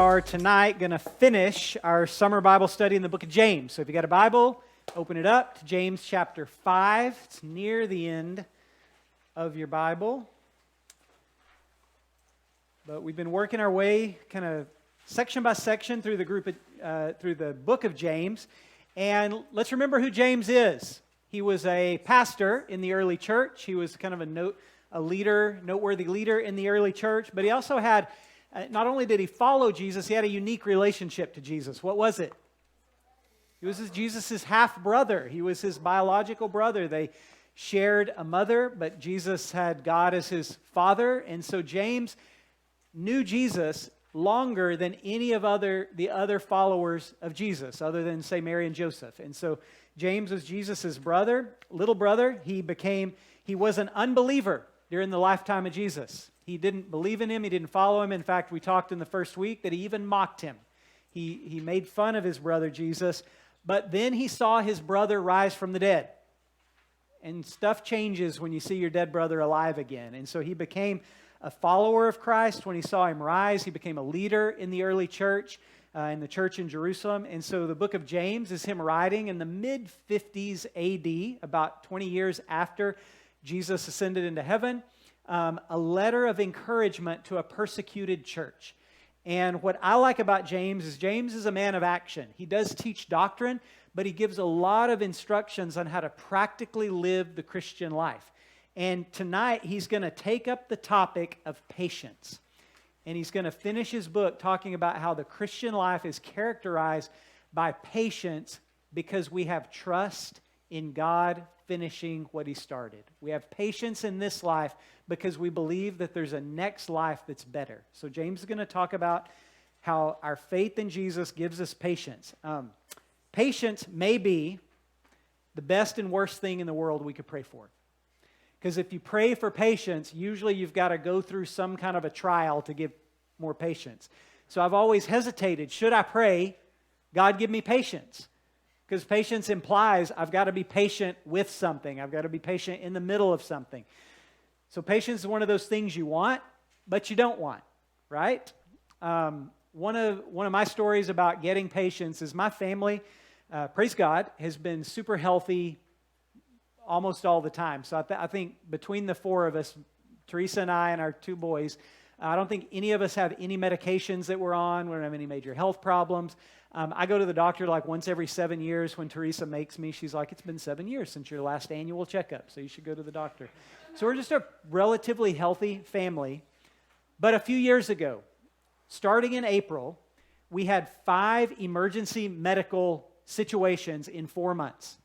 are tonight going to finish our summer Bible study in the book of James. So if you got a Bible, open it up to James chapter 5. It's near the end of your Bible. But we've been working our way kind of section by section through the book of James. And let's remember who James is. He was a pastor in the early church. He was kind of a noteworthy leader in the early church. But he also had, not only did he follow Jesus, he had a unique relationship to Jesus. What was it? He was Jesus' half-brother. He was his biological brother. They shared a mother, but Jesus had God as his father. And so James knew Jesus longer than any of the other followers of Jesus, other than, say, Mary and Joseph. And so James was Jesus' brother, little brother. He was an unbeliever during the lifetime of Jesus. He didn't believe in him. He didn't follow him. In fact, we talked in the first week that he even mocked him. He made fun of his brother Jesus. But then he saw his brother rise from the dead. And stuff changes when you see your dead brother alive again. And so he became a follower of Christ. When he saw him rise, he became a leader in the early church, in the church in Jerusalem. And so the book of James is him writing in the mid-50s AD, about 20 years after Jesus ascended into heaven, a letter of encouragement to a persecuted church. And what I like about James is a man of action. He does teach doctrine, but he gives a lot of instructions on how to practically live the Christian life. And tonight, he's going to take up the topic of patience. And he's going to finish his book talking about how the Christian life is characterized by patience because we have trust in God finishing what he started. We have patience in this life because we believe that there's a next life that's better. So James is going to talk about how our faith in Jesus gives us patience. Patience may be the best and worst thing in the world we could pray for. Because if you pray for patience, usually you've got to go through some kind of a trial to give more patience. So I've always hesitated. Should I pray, God give me patience? Because patience implies I've got to be patient with something. I've got to be patient in the middle of something. So patience is one of those things you want, but you don't want, right? One of my stories about getting patience is my family, praise God, has been super healthy almost all the time. So I think between the four of us, Teresa and I and our two boys, I don't think any of us have any medications that we're on. We don't have any major health problems. I go to the doctor like once every 7 years. When Teresa makes me, she's like, it's been 7 years since your last annual checkup, so you should go to the doctor. So we're just a relatively healthy family. But a few years ago, starting in April, we had 5 emergency medical situations in 4 months.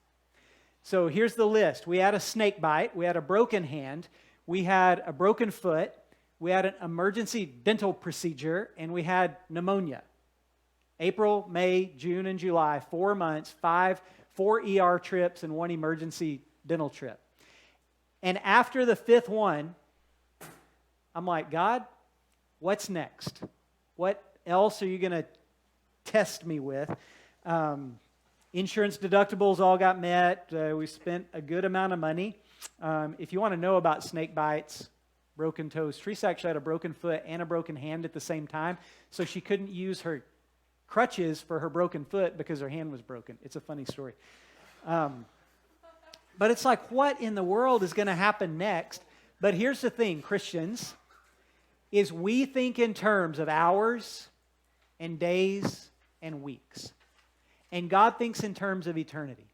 So here's the list. We had a snake bite. We had a broken hand. We had a broken foot. We had an emergency dental procedure. And we had pneumonia. April, May, June, and July, 4 months, 4 ER trips, and 1 emergency dental trip. And after the 5th one, I'm like, God, what's next? What else are you going to test me with? Insurance deductibles all got met. We spent a good amount of money. If you want to know about snake bites, broken toes, Teresa actually had a broken foot and a broken hand at the same time, so she couldn't use her crutches for her broken foot because her hand was broken. It's a funny story. But it's like, what in the world is going to happen next? But here's the thing, Christians, is we think in terms of hours and days and weeks. And God thinks in terms of eternity.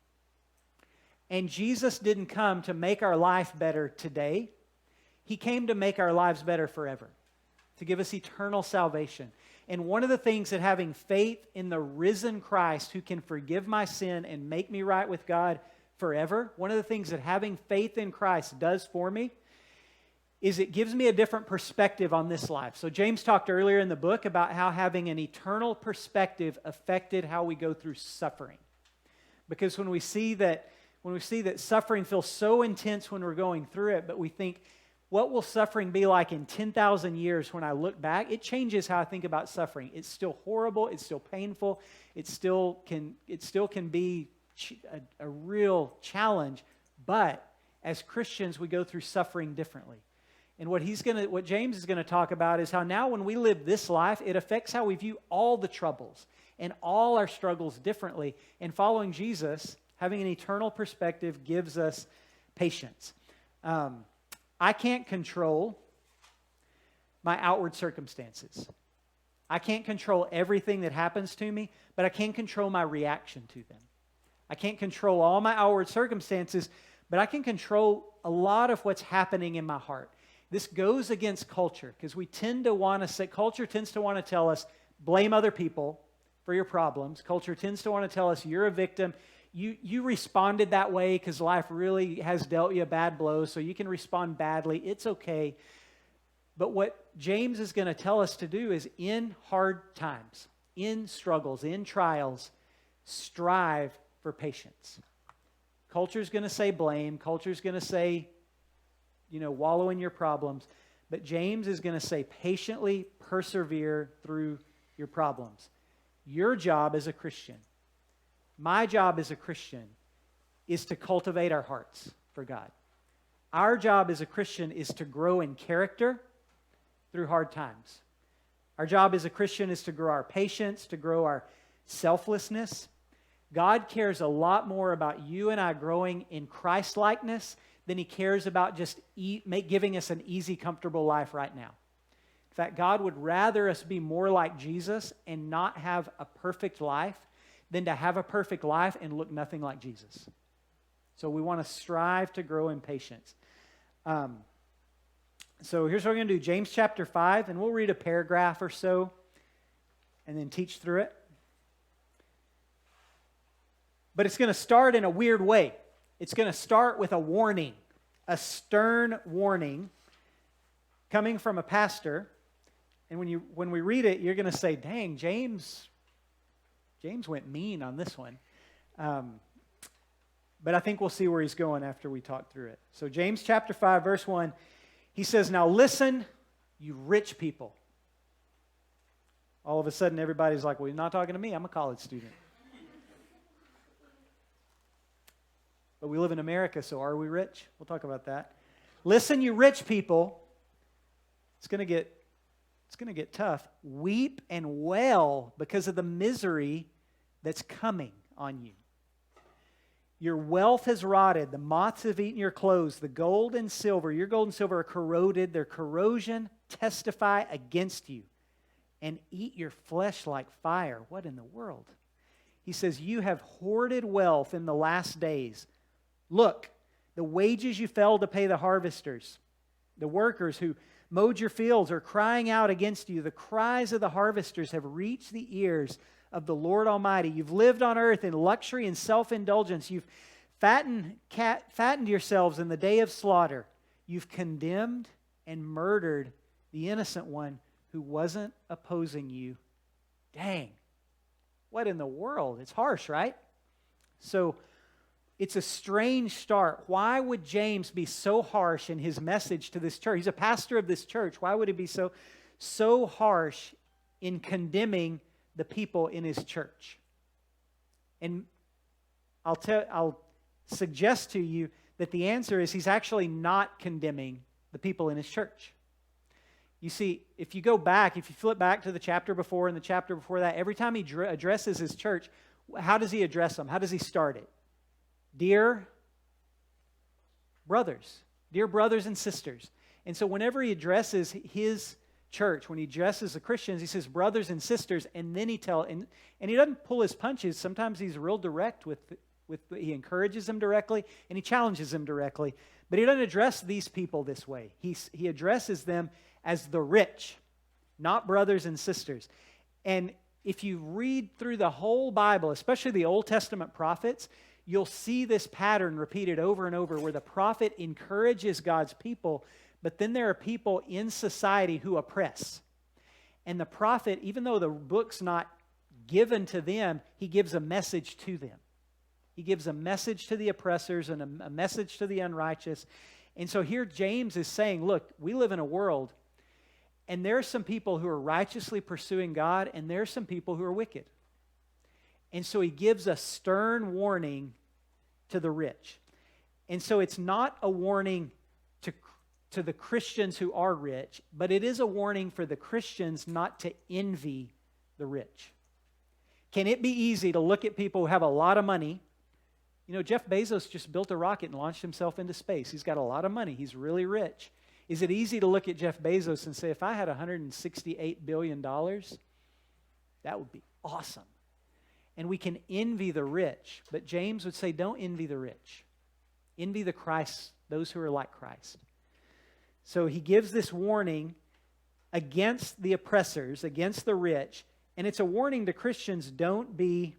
And Jesus didn't come to make our life better today. He came to make our lives better forever, to give us eternal salvation. And one of the things that having faith in the risen Christ who can forgive my sin and make me right with God forever, one of the things that having faith in Christ does for me is it gives me a different perspective on this life. So James talked earlier in the book about how having an eternal perspective affected how we go through suffering. Because when we see that suffering feels so intense when we're going through it, but we think, what will suffering be like in 10,000 years when I look back? It changes how I think about suffering. It's still horrible. It's still painful. It still can be a real challenge. But as Christians, we go through suffering differently. And what James is going to talk about is how now when we live this life, it affects how we view all the troubles and all our struggles differently. And following Jesus, having an eternal perspective, gives us patience. I can't control my outward circumstances. I can't control everything that happens to me, but I can control my reaction to them. I can't control all my outward circumstances, but I can control a lot of what's happening in my heart. This goes against culture because we tend to want to say, culture tends to want to tell us, blame other people for your problems. Culture tends to want to tell us you're a victim. You responded that way because life really has dealt you a bad blow, so you can respond badly. It's okay. But what James is going to tell us to do is in hard times, in struggles, in trials, strive for patience. Culture's going to say blame. Culture's going to say, wallow in your problems. But James is going to say patiently persevere through your problems. Your job as a Christian, my job as a Christian, is to cultivate our hearts for God. Our job as a Christian is to grow in character through hard times. Our job as a Christian is to grow our patience, to grow our selflessness. God cares a lot more about you and I growing in Christ-likeness than He cares about just giving us an easy, comfortable life right now. In fact, God would rather us be more like Jesus and not have a perfect life than to have a perfect life and look nothing like Jesus. So we want to strive to grow in patience. So here's what we're going to do. James chapter 5, and we'll read a paragraph or so and then teach through it. But it's going to start in a weird way. It's going to start with a warning, a stern warning coming from a pastor. And when we read it, you're going to say, dang, James went mean on this one. But I think we'll see where he's going after we talk through it. So James chapter 5, verse 1, he says, now listen, you rich people. All of a sudden, everybody's like, well, he's not talking to me. I'm a college student. But we live in America, so are we rich? We'll talk about that. Listen, you rich people. It's going to get tough. Weep and wail because of the misery that's coming on you. Your wealth has rotted. The moths have eaten your clothes. The gold and silver, your gold and silver are corroded. Their corrosion testify against you and eat your flesh like fire. What in the world? He says, you have hoarded wealth in the last days. Look, the wages you failed to pay the harvesters, the workers who mowed your fields are crying out against you. The cries of the harvesters have reached the ears of the Lord Almighty. You've lived on earth in luxury and self-indulgence. You've fattened yourselves in the day of slaughter. You've condemned and murdered the innocent one who wasn't opposing you. Dang. What in the world? It's harsh, right? So it's a strange start. Why would James be so harsh in his message to this church? He's a pastor of this church. Why would he be so harsh in condemning the people in his church? And I'll suggest to you that the answer is he's actually not condemning the people in his church. You see, if you flip back to the chapter before and the chapter before that, every time he addresses his church, how does he address them? How does he start it? Dear brothers and sisters. And so whenever he addresses his church, when he addresses the Christians, he says brothers and sisters, and then he doesn't pull his punches. Sometimes he's real direct he encourages them directly and he challenges them directly. But he doesn't address these people this way. He addresses them as the rich, not brothers and sisters. And if you read through the whole Bible, especially the Old Testament prophets, you'll see this pattern repeated over and over where the prophet encourages God's people, but then there are people in society who oppress. And the prophet, even though the book's not given to them, he gives a message to them. He gives a message to the oppressors and a message to the unrighteous. And so here James is saying, look, we live in a world, and there are some people who are righteously pursuing God, and there are some people who are wicked. And so he gives a stern warning to the rich. And so it's not a warning to the Christians who are rich, but it is a warning for the Christians not to envy the rich. Can it be easy to look at people who have a lot of money? You know, Jeff Bezos just built a rocket and launched himself into space. He's got a lot of money. He's really rich. Is it easy to look at Jeff Bezos and say, if I had $168 billion, that would be awesome? And we can envy the rich, but James would say, don't envy the rich. Envy the Christ, those who are like Christ. So he gives this warning against the oppressors, against the rich, and it's a warning to Christians: don't be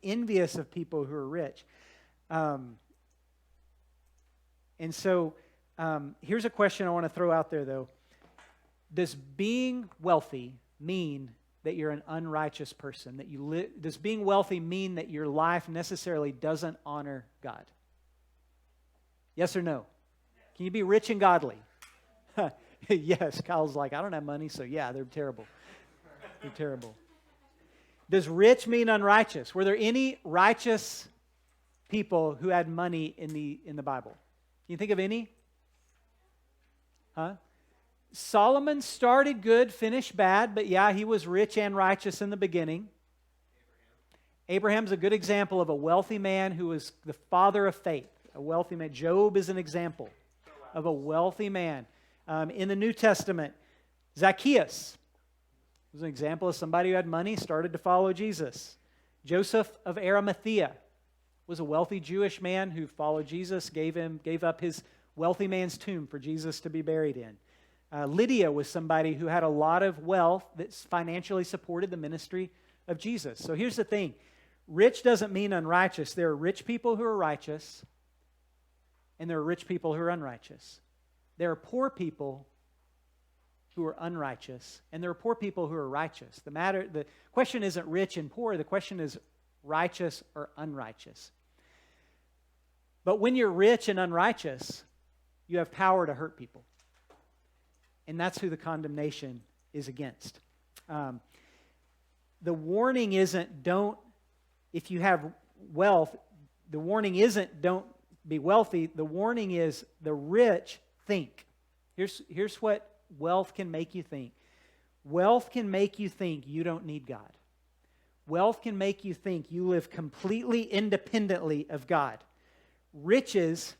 envious of people who are rich. And so here's a question I want to throw out there, though. Does being wealthy mean that you're an unrighteous person? Does being wealthy mean that your life necessarily doesn't honor God? Yes or no? Can you be rich and godly? Yes. Kyle's like, I don't have money, so yeah, they're terrible. They're terrible. Does rich mean unrighteous? Were there any righteous people who had money in the Bible? Can you think of any? Huh? Solomon started good, finished bad, but yeah, he was rich and righteous in the beginning. Abraham's a good example of a wealthy man who was the father of faith, a wealthy man. Job is an example of a wealthy man. In the New Testament, Zacchaeus was an example of somebody who had money, started to follow Jesus. Joseph of Arimathea was a wealthy Jewish man who followed Jesus, gave up his wealthy man's tomb for Jesus to be buried in. Lydia was somebody who had a lot of wealth that financially supported the ministry of Jesus. So here's the thing. Rich doesn't mean unrighteous. There are rich people who are righteous, and there are rich people who are unrighteous. There are poor people who are unrighteous, and there are poor people who are righteous. The question isn't rich and poor. The question is righteous or unrighteous. But when you're rich and unrighteous, you have power to hurt people. And that's who the condemnation is against. The warning isn't if you have wealth, the warning isn't don't be wealthy. The warning is the rich think. Here's what wealth can make you think. Wealth can make you think you don't need God. Wealth can make you think you live completely independently of God. Riches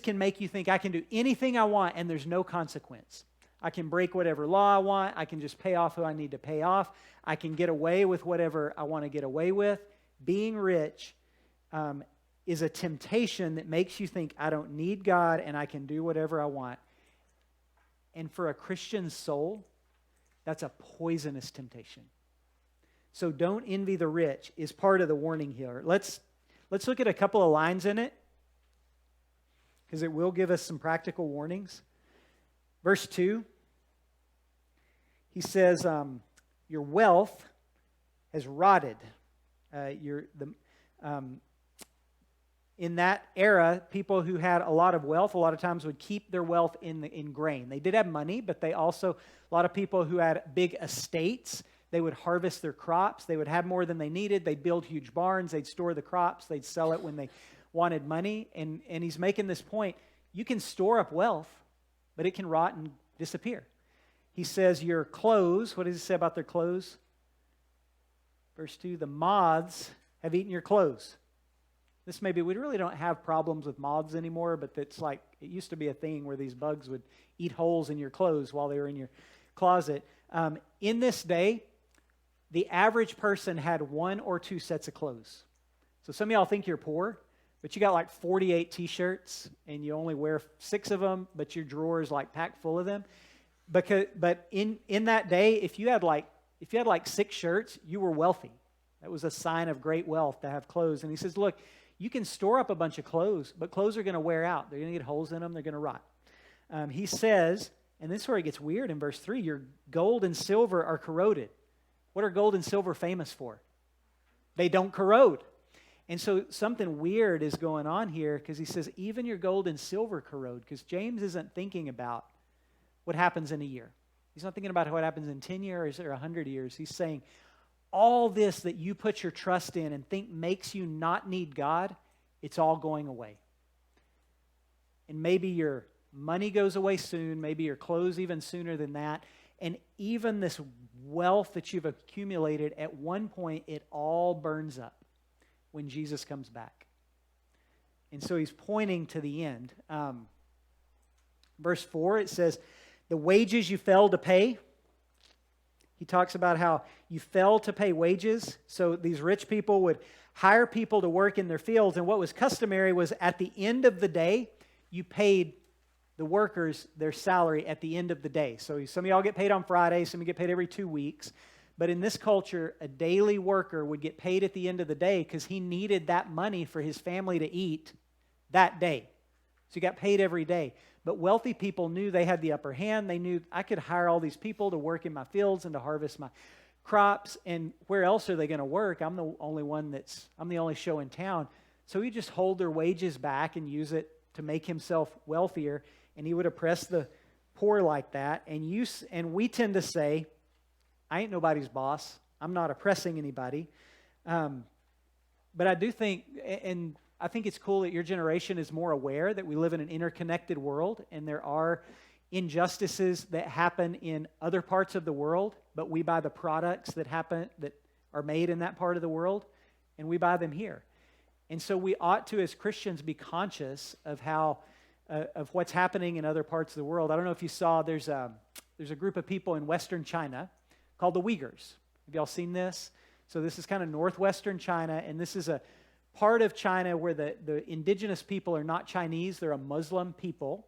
can make you think I can do anything I want and there's no consequence. I can break whatever law I want. I can just pay off who I need to pay off. I can get away with whatever I want to get away with. Being rich is a temptation that makes you think I don't need God and I can do whatever I want. And for a Christian soul, that's a poisonous temptation. So don't envy the rich is part of the warning here. Let's look at a couple of lines in it, because it will give us some practical warnings. Verse 2, he says, your wealth has rotted. In that era, people who had a lot of wealth, a lot of times would keep their wealth in grain. They did have money, but they also, a lot of people who had big estates, they would harvest their crops. They would have more than they needed. They'd build huge barns. They'd store the crops. They'd sell it when they wanted money. And he's making this point. You can store up wealth, but it can rot and disappear. He says your clothes, what does he say about their clothes? Verse 2, the moths have eaten your clothes. This maybe, we really don't have problems with moths anymore, but it's like, it used to be a thing where these bugs would eat holes in your clothes while they were in your closet. In this day, the average person had 1 or 2 sets of clothes. So some of y'all think you're poor, but you got like 48 t-shirts and you only wear 6 of them, but your drawer is like packed full of them. But in that day, if you had like 6 shirts, you were wealthy. That was a sign of great wealth to have clothes. And he says, look, you can store up a bunch of clothes, but clothes are going to wear out. They're going to get holes in them. They're going to rot. He says, and this is where it gets weird in verse 3, your gold and silver are corroded. What are gold and silver famous for? They don't corrode. And so something weird is going on here because he says even your gold and silver corrode, because James isn't thinking about what happens in a year. He's not thinking about what happens in 10 years or 100 years. He's saying all this that you put your trust in and think makes you not need God, it's all going away. and maybe your money goes away soon, maybe your clothes even sooner than that, and even this wealth that you've accumulated, at one point it all burns up when Jesus comes back. And so he's pointing to the end. Verse 4, it says, the wages you fail to pay. He talks about how you fail to pay wages. So these rich people would hire people to work in their fields, and what was customary was at the end of the day, you paid the workers their salary at the end of the day. So some of y'all get paid on Friday, some of you get paid every 2 weeks. But in this culture, a daily worker would get paid at the end of the day because he needed that money for his family to eat that day. So he got paid every day. But wealthy people knew they had the upper hand. They knew, I could hire all these people to work in my fields and to harvest my crops. And where else are they going to work? I'm the only show in town. So he just hold their wages back and use it to make himself wealthier. And he would oppress the poor like that. And we tend to say, I ain't nobody's boss. I'm not oppressing anybody. But I do think, and I think it's cool that your generation is more aware that we live in an interconnected world, and there are injustices that happen in other parts of the world, but we buy the products that are made in that part of the world, and we buy them here. And so we ought to, as Christians, be conscious of of what's happening in other parts of the world. I don't know if you saw, there's a group of people in Western China called the Uyghurs. Have y'all seen this? So this is kind of northwestern China, and this is a part of China where the indigenous people are not Chinese, they're a Muslim people,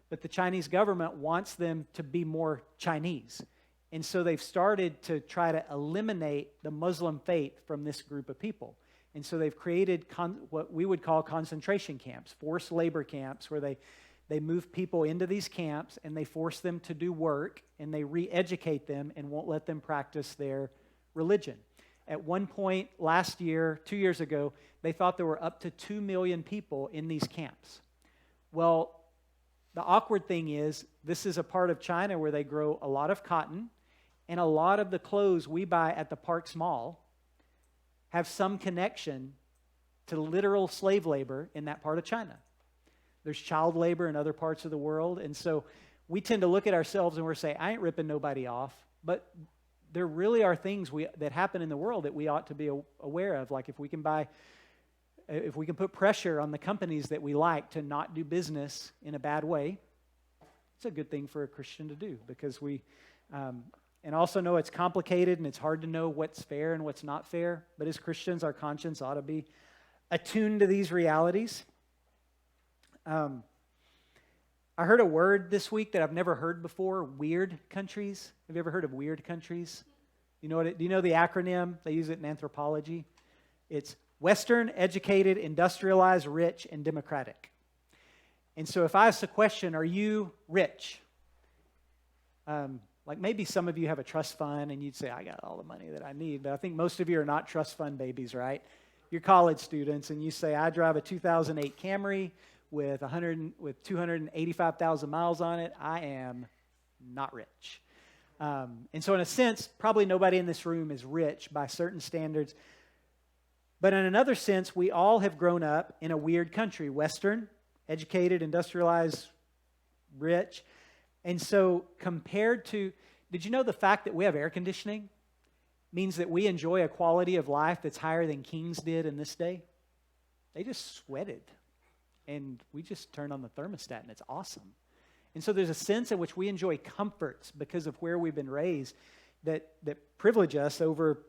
but the Chinese government wants them to be more Chinese. And so they've started to try to eliminate the Muslim faith from this group of people. And so they've created what we would call concentration camps, forced labor camps, where they move people into these camps and they force them to do work and they re-educate them and won't let them practice their religion. At one point last year, 2 years ago, they thought there were up to 2 million people in these camps. Well, the awkward thing is, this is a part of China where they grow a lot of cotton, and a lot of the clothes we buy at the Parks Mall have some connection to literal slave labor in that part of China. There's child labor in other parts of the world, and so we tend to look at ourselves and we're saying, I ain't ripping nobody off, but there really are things that happen in the world that we ought to be aware of. Like if we can put pressure on the companies that we like to not do business in a bad way, it's a good thing for a Christian to do, because and also know it's complicated and it's hard to know what's fair and what's not fair. But as Christians, our conscience ought to be attuned to these realities. I heard a word this week that I've never heard before, weird countries. Have you ever heard of weird countries? Do you know the acronym? They use it in anthropology. It's Western, educated, industrialized, rich, and democratic. And so if I ask the question, are you rich? Like maybe some of you have a trust fund and you'd say, I got all the money that I need. But I think most of you are not trust fund babies, right? You're college students and you say, I drive a 2008 Camry with 285,000 miles on it. I am not rich. And so in a sense, probably nobody in this room is rich by certain standards. But in another sense, we all have grown up in a weird country. Western, educated, industrialized, rich. And so compared to, did you know the fact that we have air conditioning means that we enjoy a quality of life that's higher than kings did in this day? They just sweated. And we just turned on the thermostat and it's awesome. And so there's a sense in which we enjoy comforts because of where we've been raised that privilege us over,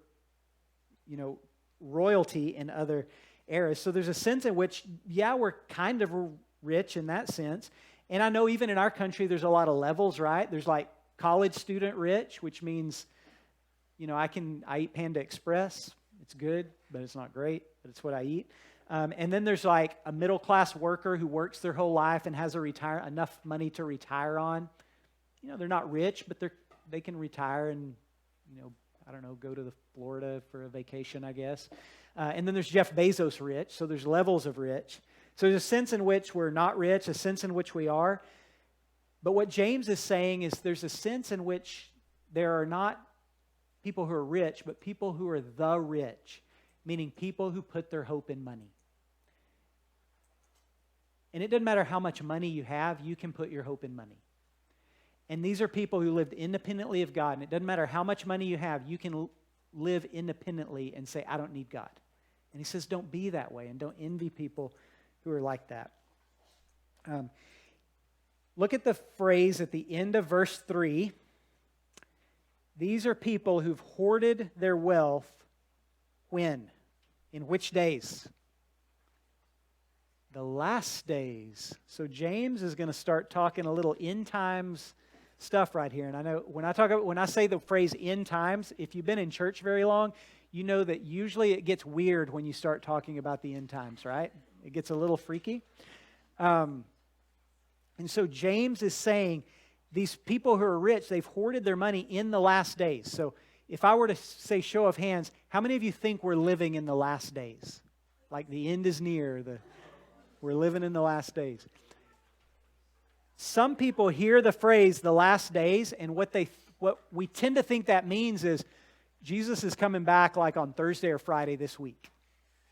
royalty in other eras. So there's a sense in which, we're kind of rich in that sense. And I know even in our country, there's a lot of levels, right? There's like college student rich, which means, I eat Panda Express. It's good, but it's not great, but it's what I eat. And then there's like a middle-class worker who works their whole life and has enough money to retire on. They're not rich, but they can retire and, go to Florida for a vacation, I guess. And then there's Jeff Bezos rich, so there's levels of rich. So there's a sense in which we're not rich, a sense in which we are. But what James is saying is there's a sense in which there are not people who are rich, but people who are the rich, meaning people who put their hope in money. And it doesn't matter how much money you have, you can put your hope in money. And these are people who lived independently of God. And it doesn't matter how much money you have, you can live independently and say, I don't need God. And he says, don't be that way and don't envy people who are like that. Look at the phrase at the end of verse 3. These are people who've hoarded their wealth when? In which days? The last days. So James is going to start talking a little end times stuff right here. And I know when I say the phrase end times, if you've been in church very long, you know that usually it gets weird when you start talking about the end times, right? It gets a little freaky. And so James is saying these people who are rich, they've hoarded their money in the last days. So if I were to say show of hands, how many of you think we're living in the last days? Like the end is near, we're living in the last days. Some people hear the phrase the last days, and what we tend to think that means is Jesus is coming back like on Thursday or Friday this week.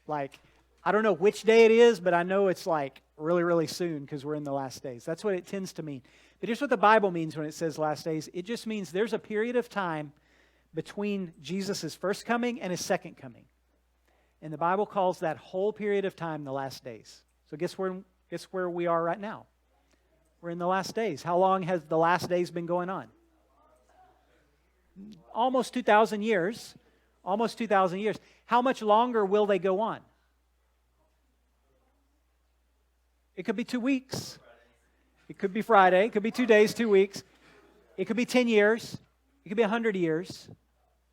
Like, I don't know which day it is, but I know it's like really, really soon because we're in the last days. That's what it tends to mean. But here's what the Bible means when it says last days. It just means there's a period of time between Jesus' first coming and his second coming. And the Bible calls that whole period of time the last days. So guess where we are right now? We're in the last days. How long has the last days been going on? Almost 2,000 years. Almost 2,000 years. How much longer will they go on? It could be 2 weeks. It could be Friday. It could be 2 days, 2 weeks. It could be 10 years. It could be 100 years.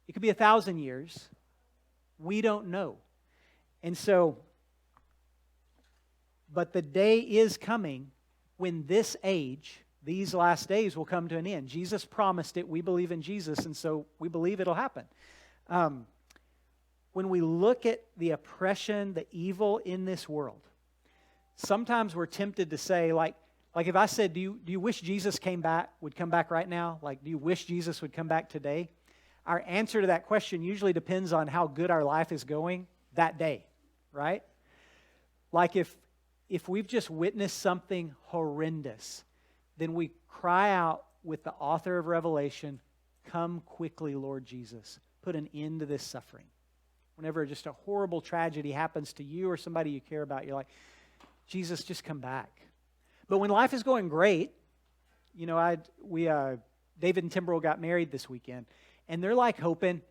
It could be 1,000 years. We don't know. And so, but the day is coming when this age, these last days, will come to an end. Jesus promised it. We believe in Jesus, and so we believe it'll happen. When we look at the oppression, the evil in this world, sometimes we're tempted to say, like if I said, do you wish Jesus would come back right now? Like, do you wish Jesus would come back today? Our answer to that question usually depends on how good our life is going that day, right? Like if we've just witnessed something horrendous, then we cry out with the author of Revelation, come quickly, Lord Jesus. Put an end to this suffering. Whenever just a horrible tragedy happens to you or somebody you care about, you're like, Jesus, just come back. But when life is going great, you know, David and Timberwell got married this weekend, and they're like hoping,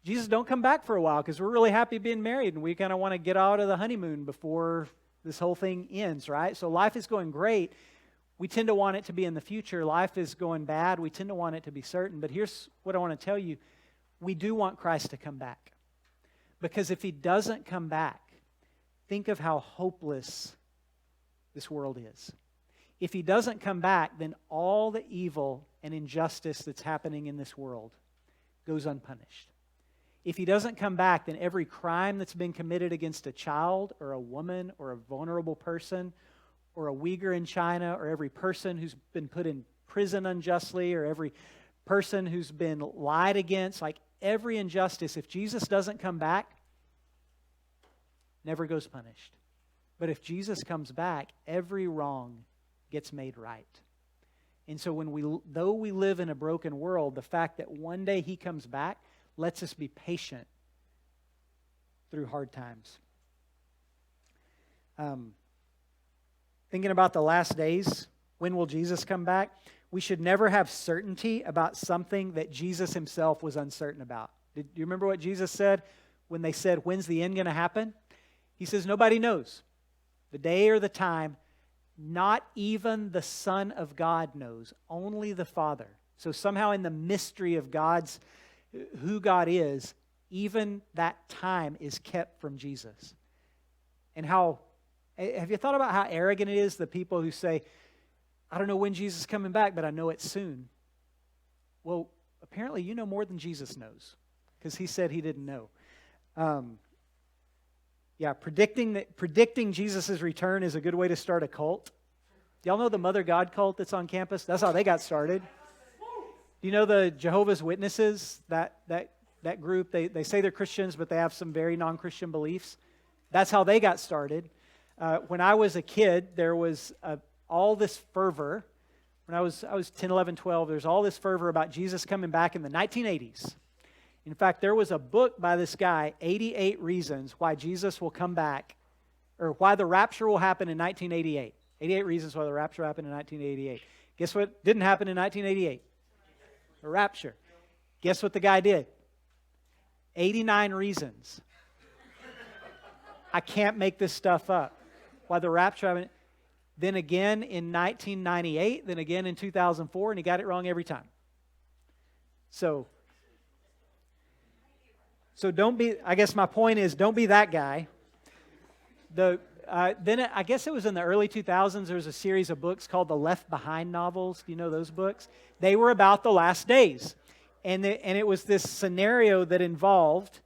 Jesus, don't come back for a while because we're really happy being married, and we kind of want to get out of the honeymoon before this whole thing ends, right? So life is going great. We tend to want it to be in the future. Life is going bad. We tend to want it to be certain. But here's what I want to tell you. We do want Christ to come back. Because if he doesn't come back, think of how hopeless this world is. If he doesn't come back, then all the evil and injustice that's happening in this world goes unpunished. If he doesn't come back, then every crime that's been committed against a child or a woman or a vulnerable person or a Uyghur in China or every person who's been put in prison unjustly or every person who's been lied against, like every injustice, if Jesus doesn't come back, never goes punished. But if Jesus comes back, every wrong gets made right. And so though we live in a broken world, the fact that one day he comes back lets us be patient through hard times. Thinking about the last days, when will Jesus come back? We should never have certainty about something that Jesus himself was uncertain about. Do you remember what Jesus said when they said, when's the end going to happen? He says, nobody knows the day or the time. Not even the Son of God knows, only the Father. So somehow in the mystery of who God is, even that time is kept from Jesus. And have you thought about how arrogant it is, the people who say, I don't know when Jesus is coming back, but I know it's soon. Well, apparently you know more than Jesus knows, because he said he didn't know. Predicting Jesus' return is a good way to start a cult. Do y'all know the Mother God cult that's on campus? That's how they got started. Do you know the Jehovah's Witnesses, that group? They say they're Christians, but they have some very non-Christian beliefs. That's how they got started. When I was a kid, there was all this fervor. When I was 10, 11, 12, there's all this fervor about Jesus coming back in the 1980s. In fact, there was a book by this guy, 88 Reasons Why Jesus Will Come Back, or Why the Rapture Will Happen in 1988. 88 Reasons Why the Rapture Happened in 1988. Guess what didn't happen in 1988? The rapture. Guess what the guy did? 89 reasons. I can't make this stuff up. Why the rapture happened. Then again in 1998, then again in 2004, and he got it wrong every time. So don't be, I guess my point is, don't be that guy. Then I guess it was in the early 2000s, there was a series of books called the Left Behind novels. Do you know those books? They were about the last days. And it was this scenario that involved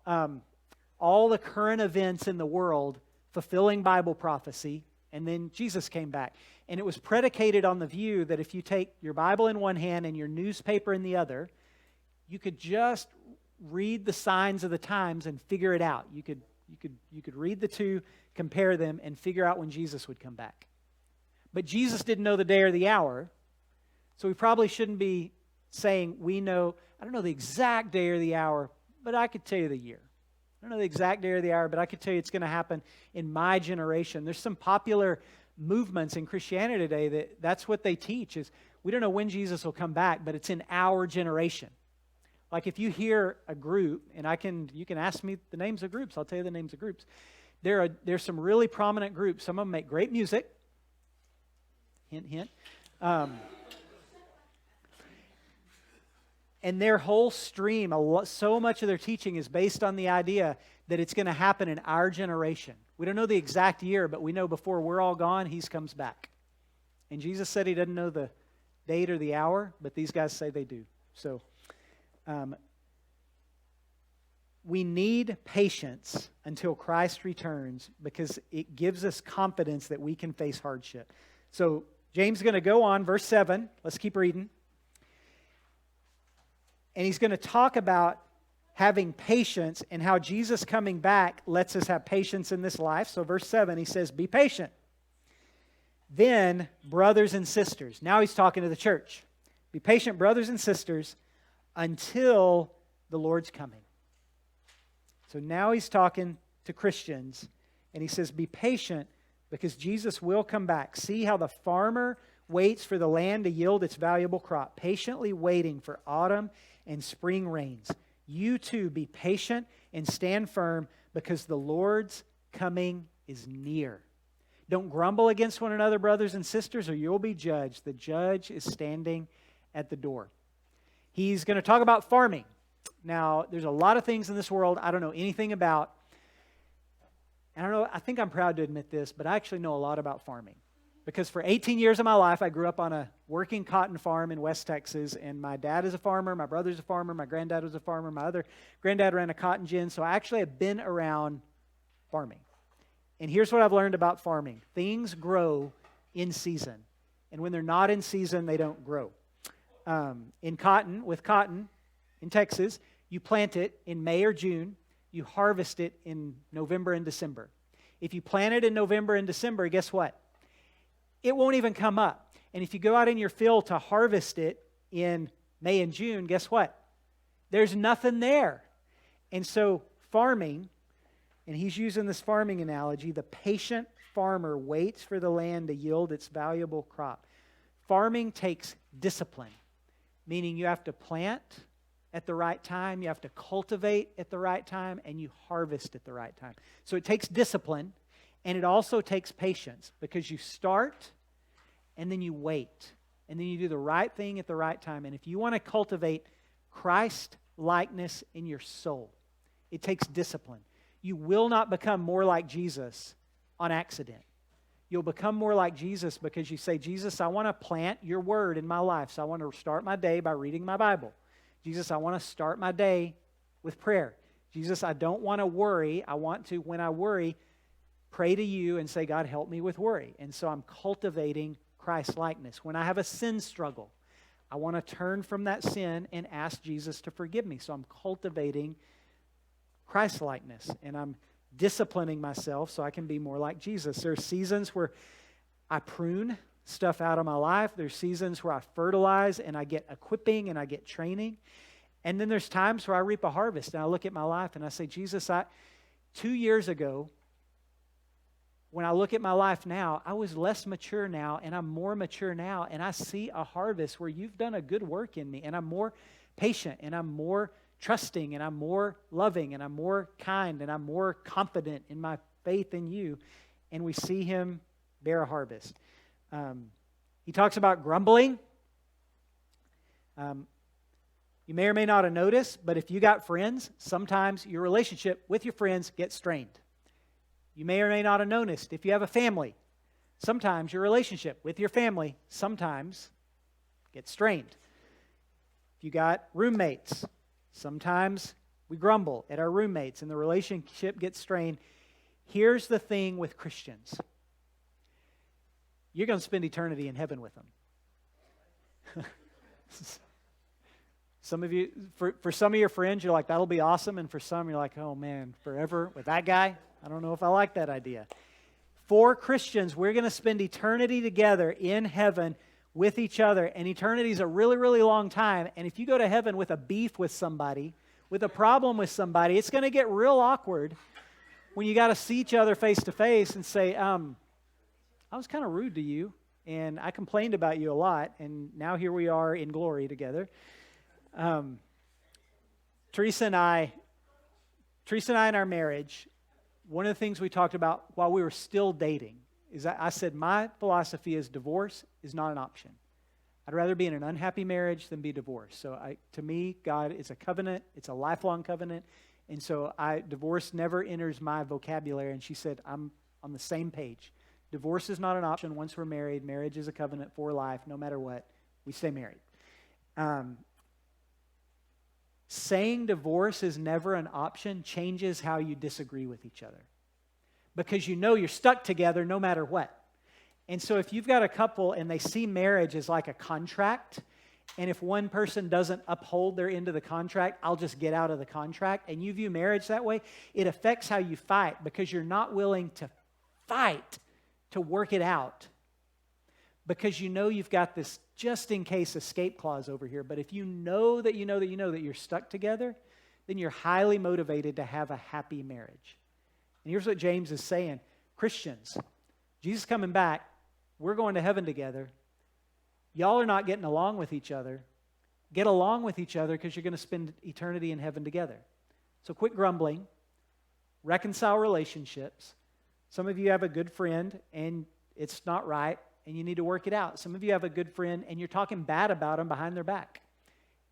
all the current events in the world fulfilling Bible prophecy, and then Jesus came back. And it was predicated on the view that if you take your Bible in one hand and your newspaper in the other, you could just read the signs of the times and figure it out. You could read the two, compare them, and figure out when Jesus would come back. But Jesus didn't know the day or the hour, so we probably shouldn't be saying I don't know the exact day or the hour, but I could tell you the year. I don't know the exact day or the hour, but I could tell you it's going to happen in my generation. There's some popular movements in Christianity today that's what they teach is we don't know when Jesus will come back, but it's in our generation. Like if you hear a group, and you can ask me the names of groups, I'll tell you the names of groups. There's some really prominent groups. Some of them make great music. Hint, hint. And their whole stream, so much of their teaching is based on the idea that it's going to happen in our generation. We don't know the exact year, but we know before we're all gone, He comes back. And Jesus said He doesn't know the date or the hour, but these guys say they do. So we need patience until Christ returns because it gives us confidence that we can face hardship. So James is going to go on, verse 7. Let's keep reading. And he's going to talk about having patience and how Jesus coming back lets us have patience in this life. So verse 7, he says, be patient. Then, brothers and sisters. Now he's talking to the church. Be patient, brothers and sisters, until the Lord's coming. So now he's talking to Christians, and he says, be patient because Jesus will come back. See how the farmer waits for the land to yield its valuable crop, patiently waiting for autumn and spring rains. You too be patient and stand firm because the Lord's coming is near. Don't grumble against one another, brothers and sisters, or you'll be judged. The judge is standing at the door. He's going to talk about farming. Now, there's a lot of things in this world I don't know anything about. And I think I'm proud to admit this, but I actually know a lot about farming. Because for 18 years of my life, I grew up on a working cotton farm in West Texas, and my dad is a farmer, my brother's a farmer, my granddad was a farmer, my other granddad ran a cotton gin, so I actually have been around farming. And here's what I've learned about farming. Things grow in season, and when they're not in season, they don't grow. With cotton in Texas, you plant it in May or June, you harvest it in November and December. If you plant it in November and December, guess what? It won't even come up. And if you go out in your field to harvest it in May and June, guess what? There's nothing there. And so farming, and he's using this farming analogy, the patient farmer waits for the land to yield its valuable crop. Farming takes discipline, meaning you have to plant at the right time, you have to cultivate at the right time, and you harvest at the right time. So it takes discipline. And it also takes patience because you start and then you wait. And then you do the right thing at the right time. And if you want to cultivate Christ-likeness in your soul, it takes discipline. You will not become more like Jesus on accident. You'll become more like Jesus because you say, Jesus, I want to plant your word in my life. So I want to start my day by reading my Bible. Jesus, I want to start my day with prayer. Jesus, I don't want to worry. I want to, when I worry, pray to you and say, God, help me with worry. And so I'm cultivating Christ-likeness. When I have a sin struggle, I want to turn from that sin and ask Jesus to forgive me. So I'm cultivating Christ-likeness. And I'm disciplining myself so I can be more like Jesus. There are seasons where I prune stuff out of my life. There's seasons where I fertilize and I get equipping and I get training. And then there's times where I reap a harvest and I look at my life and I say, Jesus, 2 years ago, when I look at my life now, I was less mature now and I'm more mature now, and I see a harvest where you've done a good work in me, and I'm more patient and I'm more trusting and I'm more loving and I'm more kind and I'm more confident in my faith in you. And we see him bear a harvest. He talks about grumbling. You may or may not have noticed, but if you got friends, sometimes your relationship with your friends gets strained. You may or may not have noticed, if you have a family, sometimes your relationship with your family sometimes gets strained. If you got roommates, sometimes we grumble at our roommates and the relationship gets strained. Here's the thing with Christians. You're going to spend eternity in heaven with them. Some of you, for some of your friends, you're like, that'll be awesome. And for some, you're like, oh man, forever with that guy? I don't know if I like that idea. For Christians, we're going to spend eternity together in heaven with each other. And eternity is a really, really long time. And if you go to heaven with a beef with somebody, with a problem with somebody, it's going to get real awkward when you got to see each other face to face and say, I was kind of rude to you, and I complained about you a lot, and now here we are in glory together. Teresa and I in our marriage, one of the things we talked about while we were still dating is that I said my philosophy is divorce is not an option. I'd rather be in an unhappy marriage than be divorced. So to me, God is a covenant. It's a lifelong covenant. And so divorce never enters my vocabulary. And she said, I'm on the same page. Divorce is not an option once we're married. Marriage is a covenant for life. No matter what, we stay married. Saying divorce is never an option changes how you disagree with each other, because you know you're stuck together no matter what. And so if you've got a couple and they see marriage as like a contract, and if one person doesn't uphold their end of the contract, I'll just get out of the contract, and you view marriage that way, it affects how you fight, because you're not willing to fight to work it out, because you know you've got this just-in-case escape clause over here. But if you know that you're stuck together, then you're highly motivated to have a happy marriage. And here's what James is saying. Christians, Jesus is coming back. We're going to heaven together. Y'all are not getting along with each other. Get along with each other, because you're going to spend eternity in heaven together. So quit grumbling. Reconcile relationships. Some of you have a good friend, and it's not right, and you need to work it out. Some of you have a good friend, and you're talking bad about them behind their back.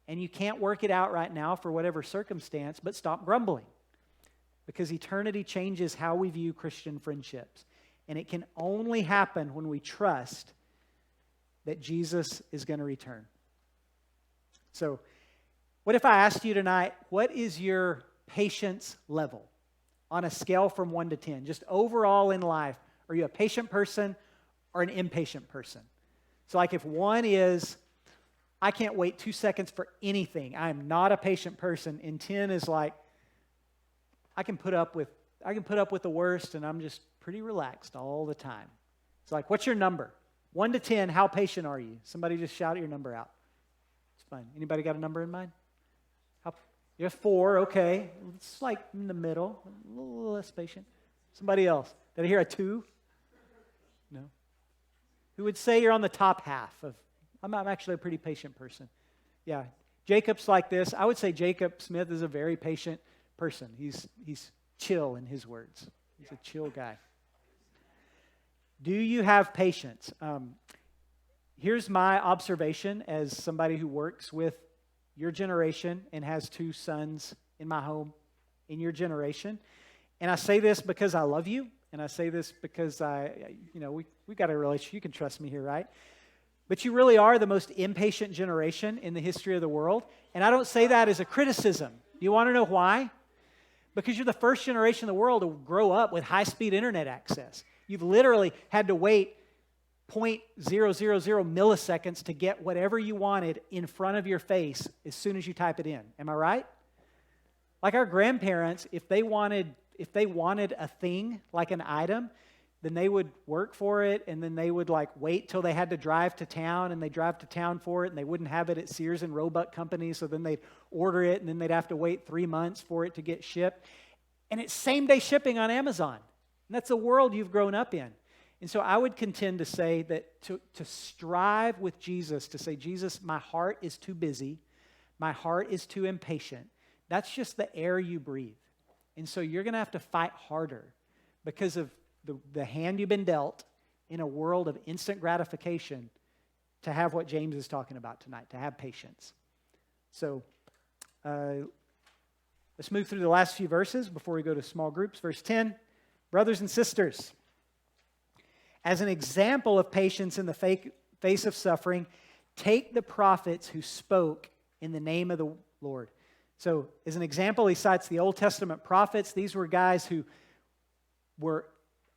And you can't work it out right now for whatever circumstance, but stop grumbling. Because eternity changes how we view Christian friendships. And it can only happen when we trust that Jesus is going to return. So, what if I asked you tonight, what is your patience level on a scale from 1 to 10? Just overall in life, are you a patient person or an impatient person? So like if 1 is, I can't wait 2 seconds for anything, I am not a patient person, and 10 is like, I can put up with the worst, and I'm just pretty relaxed all the time. It's like, what's your number? 1 to 10, how patient are you? Somebody just shout your number out. It's fine. Anybody got a number in mind? You have 4, okay. It's like in the middle, a little less patient. Somebody else. Did I hear a 2? No. Who would say you're on the top half of, I'm actually a pretty patient person. Yeah. Jacob's like this. I would say Jacob Smith is a very patient person. He's chill in his words. He's a chill guy. Do you have patience? Here's my observation as somebody who works with your generation and has 2 sons in my home in your generation. And I say this because I love you, and I say this because we've got a relationship. You can trust me here, right? But you really are the most impatient generation in the history of the world. And I don't say that as a criticism. Do you want to know why? Because you're the first generation in the world to grow up with high-speed internet access. You've literally had to wait 0.000 milliseconds to get whatever you wanted in front of your face as soon as you type it in. Am I right? Like our grandparents, if they wanted if they wanted a thing, like an item, then they would work for it, and then they would like wait till they had to drive to town, and they drive to town for it, and they wouldn't have it at Sears and Roebuck Company, so then they'd order it, and then they'd have to wait 3 months for it to get shipped. And it's same-day shipping on Amazon. And that's the world you've grown up in. And so I would contend to say that to strive with Jesus, to say, Jesus, my heart is too busy, my heart is too impatient. That's just the air you breathe. And so you're going to have to fight harder because of the hand you've been dealt in a world of instant gratification to have what James is talking about tonight, to have patience. So let's move through the last few verses before we go to small groups. Verse 10, brothers and sisters, as an example of patience in the face of suffering, take the prophets who spoke in the name of the Lord. So as an example, he cites the Old Testament prophets. These were guys who were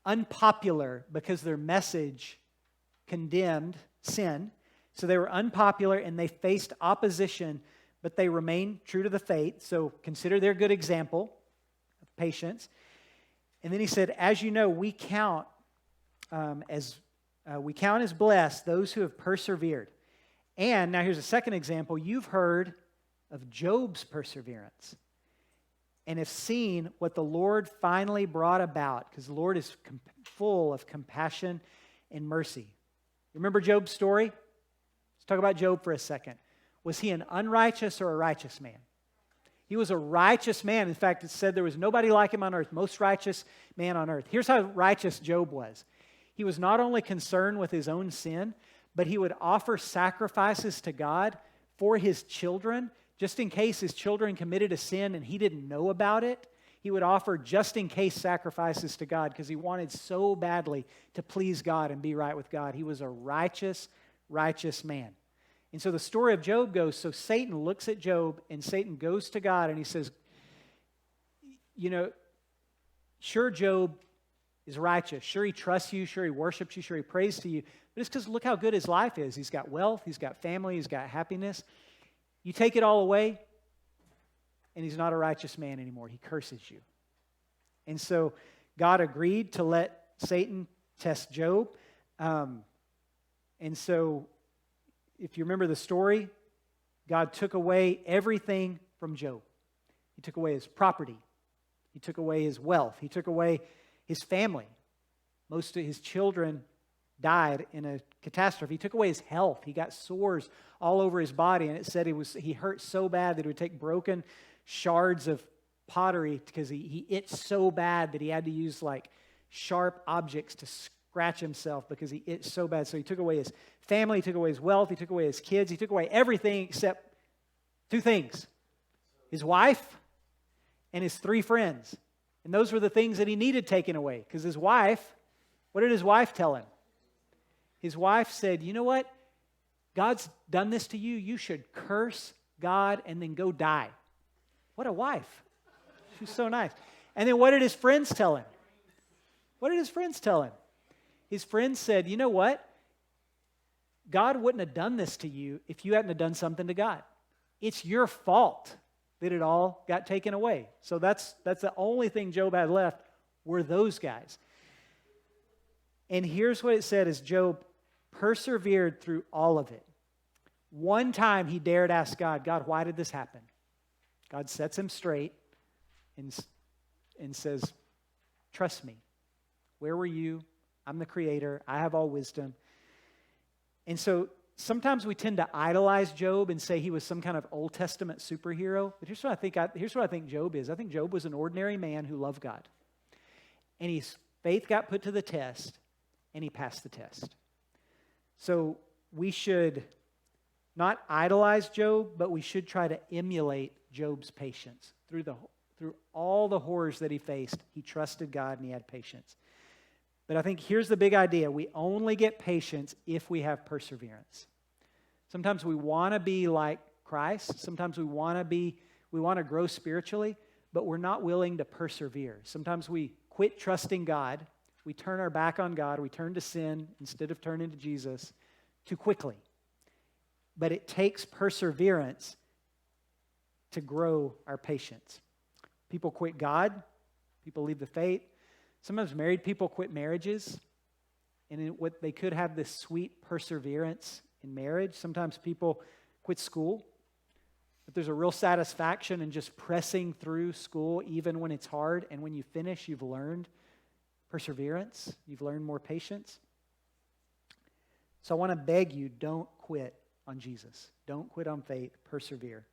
unpopular because their message condemned sin. So they were unpopular and they faced opposition, but they remained true to the faith. So consider their good example of patience. And then he said, as you know, we count as blessed those who have persevered. And now here's a second example. You've heard of Job's perseverance and have seen what the Lord finally brought about, because the Lord is full of compassion and mercy. Remember Job's story? Let's talk about Job for a second. Was he an unrighteous or a righteous man? He was a righteous man. In fact, it said there was nobody like him on earth, most righteous man on earth. Here's how righteous Job was. He was not only concerned with his own sin, but he would offer sacrifices to God for his children, just in case his children committed a sin and he didn't know about it. He would offer just in case sacrifices to God because he wanted so badly to please God and be right with God. He was a righteous man. And so the story of Job goes, so Satan looks at Job and Satan goes to God and he says, sure, Job is righteous. Sure, he trusts you. Sure, he worships you. Sure, he prays to you. But it's because look how good his life is. He's got wealth. He's got family. He's got happiness. You take it all away, and he's not a righteous man anymore. He curses you. And so God agreed to let Satan test Job. And so if you remember the story, God took away everything from Job. He took away his property. He took away his wealth. He took away his family. Most of his children died in a catastrophe. He took away his health. He got sores all over his body, and it said he hurt so bad that he would take broken shards of pottery because he itched so bad that he had to use like sharp objects to scratch himself because he itched so bad. So he took away his family, he took away his wealth, he took away his kids, he took away everything except two things: his wife and his 3 friends. And those were the things that he needed taken away because his wife, what did his wife tell him? His wife said, you know what? God's done this to you. You should curse God and then go die. What a wife. She's so nice. And then what did his friends tell him? What did his friends tell him? His friends said, you know what? God wouldn't have done this to you if you hadn't have done something to God. It's your fault that it all got taken away. So that's the only thing Job had left were those guys. And here's what it said as Job persevered through all of it. One time he dared ask God, why did this happen? God sets him straight and says, trust me. Where were you? I'm the creator. I have all wisdom. And so sometimes we tend to idolize Job and say he was some kind of Old Testament superhero. But here's what I think Job is. I think Job was an ordinary man who loved God. And his faith got put to the test, and he passed the test. So we should not idolize Job, but we should try to emulate Job's patience. Through all the horrors that he faced, he trusted God and he had patience. But I think here's the big idea. We only get patience if we have perseverance. Sometimes we want to be like Christ. Sometimes we want to grow spiritually, but we're not willing to persevere. Sometimes we quit trusting God. We turn our back on God. We turn to sin instead of turning to Jesus too quickly. But it takes perseverance to grow our patience. People quit God People leave the faith. Sometimes married people quit marriages, and they could have this sweet perseverance in marriage. Sometimes people quit school, but there's a real satisfaction in just pressing through school even when it's hard, and when you finish, you've learned perseverance. You've learned more patience. So I want to beg you, don't quit on Jesus. Don't quit on faith. Persevere.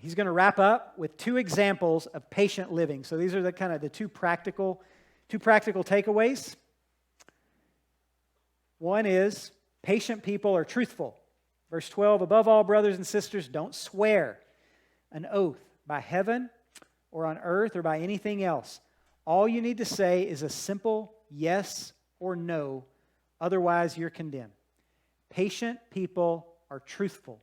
He's going to wrap up with 2 examples of patient living. So these are the two practical takeaways. One is patient people are truthful. Verse 12, above all, brothers and sisters, don't swear an oath by heaven or on earth or by anything else. All you need to say is a simple yes or no. Otherwise, you're condemned. Patient people are truthful.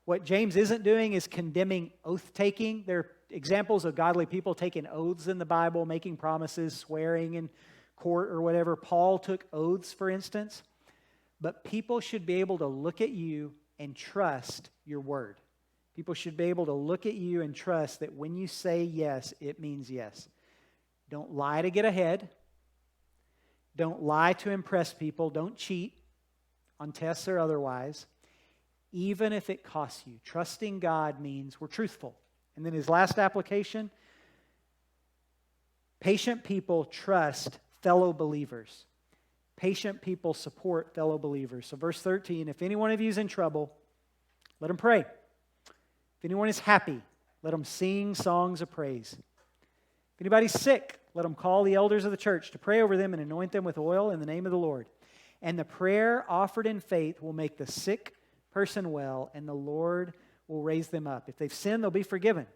What James isn't doing is condemning oath-taking. There are examples of godly people taking oaths in the Bible, making promises, swearing in court or whatever. Paul took oaths, for instance. But people should be able to look at you and trust your word. People should be able to look at you and trust that when you say yes, it means yes. Don't lie to get ahead. Don't lie to impress people. Don't cheat on tests or otherwise, even if it costs you. Trusting God means we're truthful. And then his last application, patient people trust fellow believers. Patient people support fellow believers. So verse 13, if any one of you is in trouble, let him pray. If anyone is happy, let him sing songs of praise. If anybody's sick, let him call the elders of the church to pray over them and anoint them with oil in the name of the Lord. And the prayer offered in faith will make the sick person well, and the Lord will raise them up. If they've sinned, they'll be forgiven.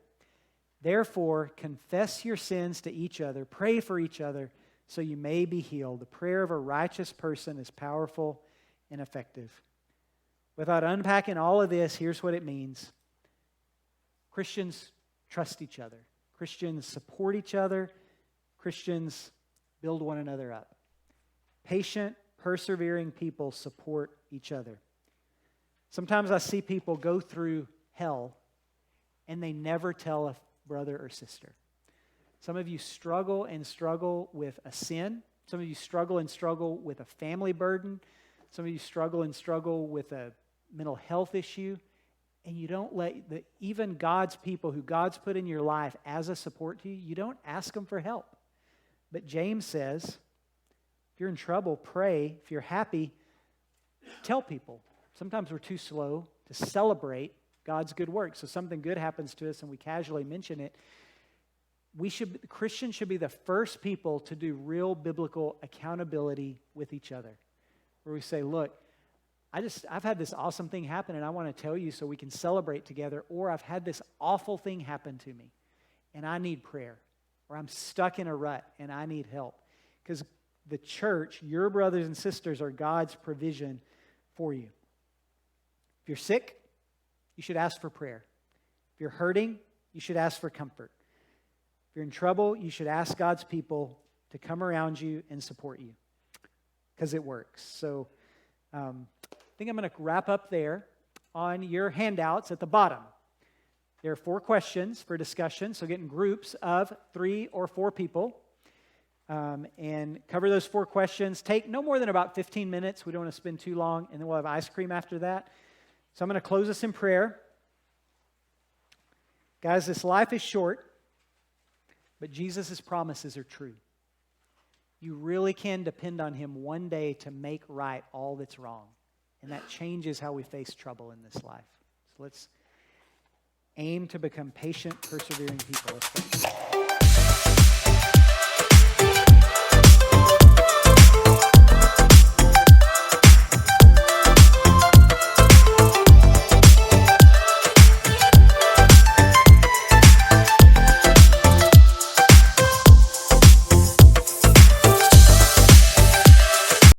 Therefore, confess your sins to each other, pray for each other, so you may be healed. The prayer of a righteous person is powerful and effective. Without unpacking all of this, here's what it means. Christians trust each other. Christians support each other. Christians build one another up. Patient, persevering people support each other. Sometimes I see people go through hell and they never tell a brother or sister. Some of you struggle with a sin. Some of you struggle with a family burden. Some of you struggle with a mental health issue. And you don't let even God's people who God's put in your life as a support to you, you don't ask them for help. But James says, if you're in trouble, pray. If you're happy, tell people. Sometimes we're too slow to celebrate God's good work. So something good happens to us and we casually mention it. Christians should be the first people to do real biblical accountability with each other. Where we say, look, I've had this awesome thing happen and I want to tell you so we can celebrate together. Or I've had this awful thing happen to me and I need prayer. Or I'm stuck in a rut and I need help. Because the church, your brothers and sisters, are God's provision for you. If you're sick, you should ask for prayer. If you're hurting, you should ask for comfort. If you're in trouble, you should ask God's people to come around you and support you. Because it works. So I think I'm going to wrap up there. On your handouts at the bottom, there are 4 questions for discussion. So get in groups of 3 or 4 people and cover those 4 questions. Take no more than about 15 minutes. We don't want to spend too long. And then we'll have ice cream after that. So I'm going to close us in prayer. Guys, this life is short, but Jesus' promises are true. You really can depend on him one day to make right all that's wrong. And that changes how we face trouble in this life. So let's aim to become patient, persevering people. Let's pray.